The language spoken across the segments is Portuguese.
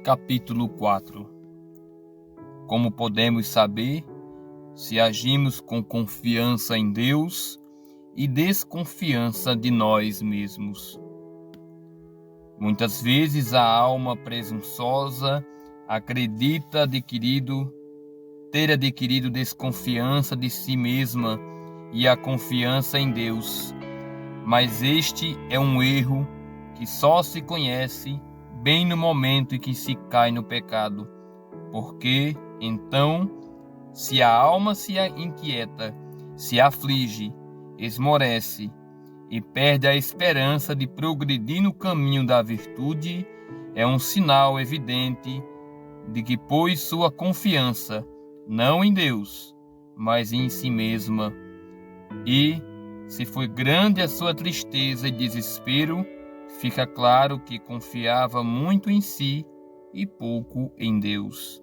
Capítulo 4. Como podemos saber se agimos com confiança em Deus e desconfiança de nós mesmos? Muitas vezes a alma presunçosa acredita ter adquirido desconfiança de si mesma e a confiança em Deus. Mas este é um erro que só se conhece bem no momento em que se cai no pecado, porque, então, se a alma se inquieta, se aflige, esmorece e perde a esperança de progredir no caminho da virtude, é um sinal evidente de que pôs sua confiança não em Deus, mas em si mesma. E, se foi grande a sua tristeza e desespero, fica claro que confiava muito em si e pouco em Deus.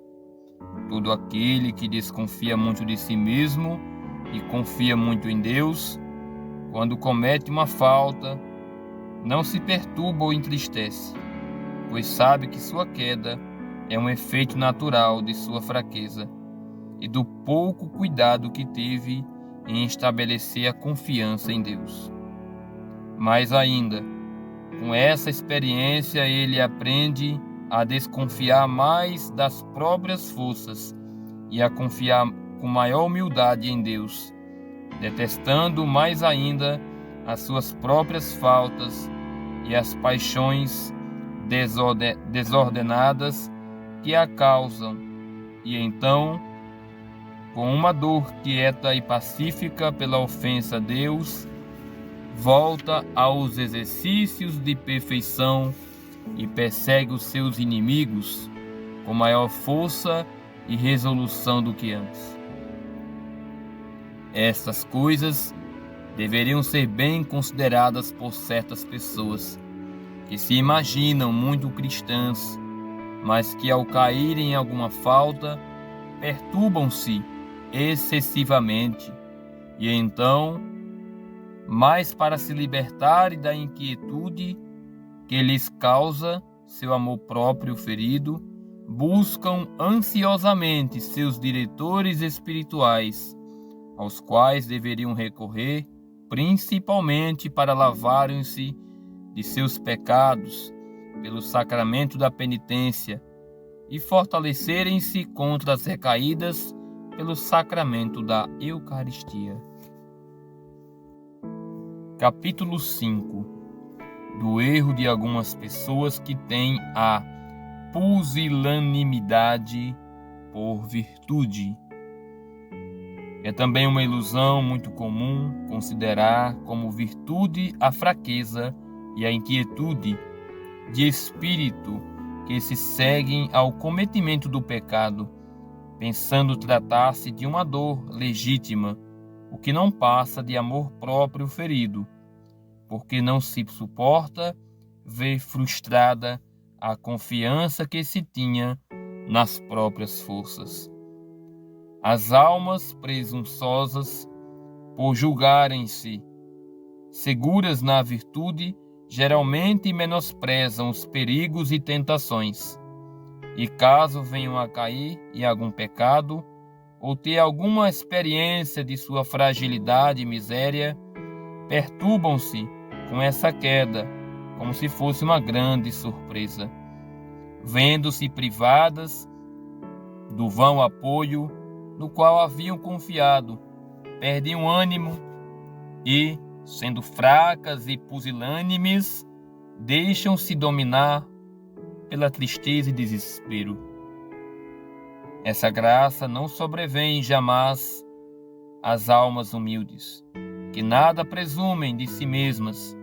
Todo aquele que desconfia muito de si mesmo e confia muito em Deus, quando comete uma falta, não se perturba ou entristece, pois sabe que sua queda é um efeito natural de sua fraqueza e do pouco cuidado que teve em estabelecer a confiança em Deus. Mais ainda, com essa experiência, ele aprende a desconfiar mais das próprias forças e a confiar com maior humildade em Deus, detestando mais ainda as suas próprias faltas e as paixões desordenadas que a causam, e então, com uma dor quieta e pacífica pela ofensa a Deus, volta aos exercícios de perfeição e persegue os seus inimigos com maior força e resolução do que antes. Estas coisas deveriam ser bem consideradas por certas pessoas que se imaginam muito cristãs, mas que ao caírem em alguma falta, perturbam-se excessivamente e então, mas para se libertarem da inquietude que lhes causa seu amor próprio ferido, buscam ansiosamente seus diretores espirituais, aos quais deveriam recorrer principalmente para lavarem-se de seus pecados pelo sacramento da penitência e fortalecerem-se contra as recaídas pelo sacramento da Eucaristia. Capítulo 5. Do erro de algumas pessoas que têm a pusilanimidade por virtude. É também uma ilusão muito comum considerar como virtude a fraqueza e a inquietude de espírito que se seguem ao cometimento do pecado, pensando tratar-se de uma dor legítima, o que não passa de amor próprio ferido, porque não se suporta ver frustrada a confiança que se tinha nas próprias forças. As almas presunçosas, por julgarem-se seguras na virtude, geralmente menosprezam os perigos e tentações, e caso venham a cair em algum pecado, ou ter alguma experiência de sua fragilidade e miséria, perturbam-se com essa queda, como se fosse uma grande surpresa. Vendo-se privadas do vão apoio no qual haviam confiado, perdem o ânimo e, sendo fracas e pusilânimes, deixam-se dominar pela tristeza e desespero. Essa graça não sobrevém jamais às almas humildes, que nada presumem de si mesmas,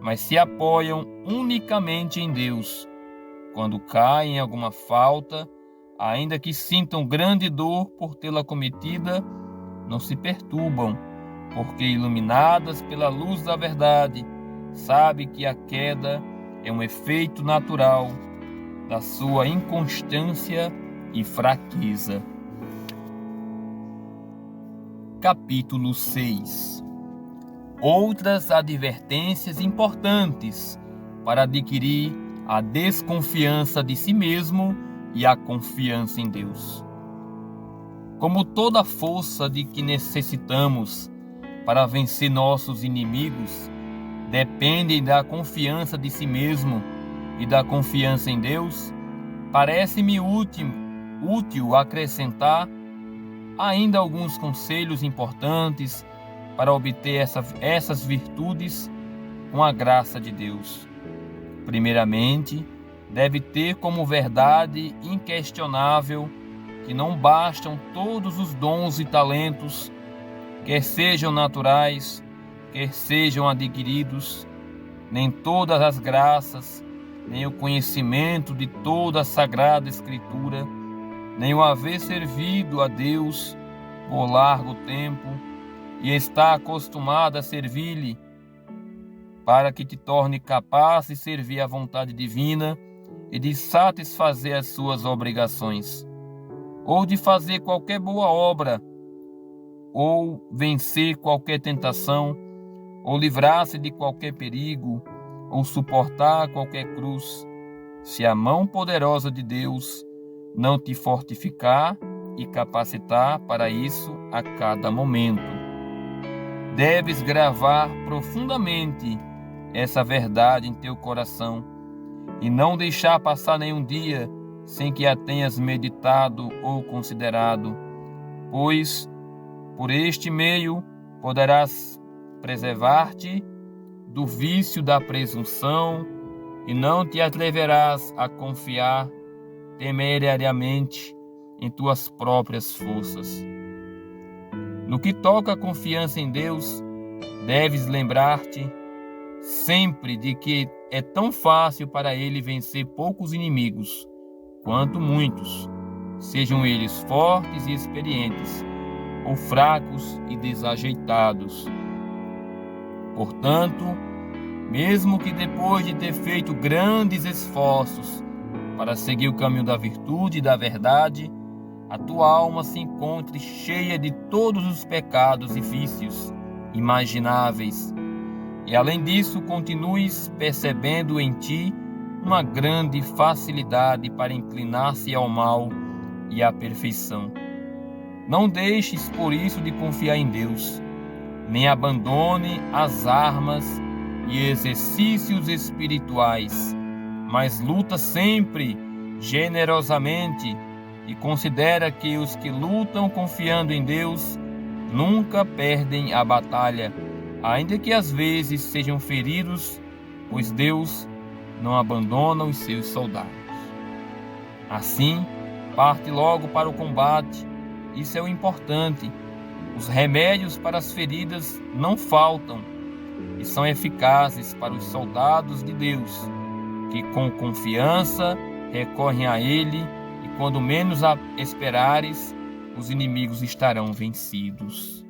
mas se apoiam unicamente em Deus. Quando caem em alguma falta, ainda que sintam grande dor por tê-la cometida, não se perturbam, porque, iluminadas pela luz da verdade, sabem que a queda é um efeito natural da sua inconstância e fraqueza. Capítulo 6. Outras advertências importantes para adquirir a desconfiança de si mesmo e a confiança em Deus. Como toda força de que necessitamos para vencer nossos inimigos depende da confiança de si mesmo e da confiança em Deus, parece-me útil acrescentar ainda alguns conselhos importantes para obter essas virtudes com a graça de Deus. Primeiramente, deve ter como verdade inquestionável que não bastam todos os dons e talentos, quer sejam naturais, quer sejam adquiridos, nem todas as graças, nem o conhecimento de toda a Sagrada Escritura, nem o haver servido a Deus por largo tempo e estar acostumado a servir-lhe, para que te torne capaz de servir à vontade divina e de satisfazer as suas obrigações, ou de fazer qualquer boa obra, ou vencer qualquer tentação, ou livrar-se de qualquer perigo, ou suportar qualquer cruz, se a mão poderosa de Deus não te fortificar e capacitar para isso a cada momento. Deves gravar profundamente essa verdade em teu coração e não deixar passar nenhum dia sem que a tenhas meditado ou considerado, pois por este meio poderás preservar-te do vício da presunção e não te atreverás a confiar temerariamente em tuas próprias forças. No que toca a confiança em Deus, deves lembrar-te sempre de que é tão fácil para Ele vencer poucos inimigos, quanto muitos, sejam eles fortes e experientes, ou fracos e desajeitados. Portanto, mesmo que depois de ter feito grandes esforços para seguir o caminho da virtude e da verdade, a tua alma se encontre cheia de todos os pecados e vícios imagináveis, e além disso continues percebendo em ti uma grande facilidade para inclinar-se ao mal e à perfeição. Não deixes por isso de confiar em Deus, nem abandone as armas e exercícios espirituais, mas luta sempre generosamente e considera que os que lutam confiando em Deus nunca perdem a batalha, ainda que às vezes sejam feridos, pois Deus não abandona os seus soldados. Assim, parte logo para o combate. Isso é o importante. Os remédios para as feridas não faltam e são eficazes para os soldados de Deus, que com confiança recorrem a Ele, e quando menos esperares, os inimigos estarão vencidos.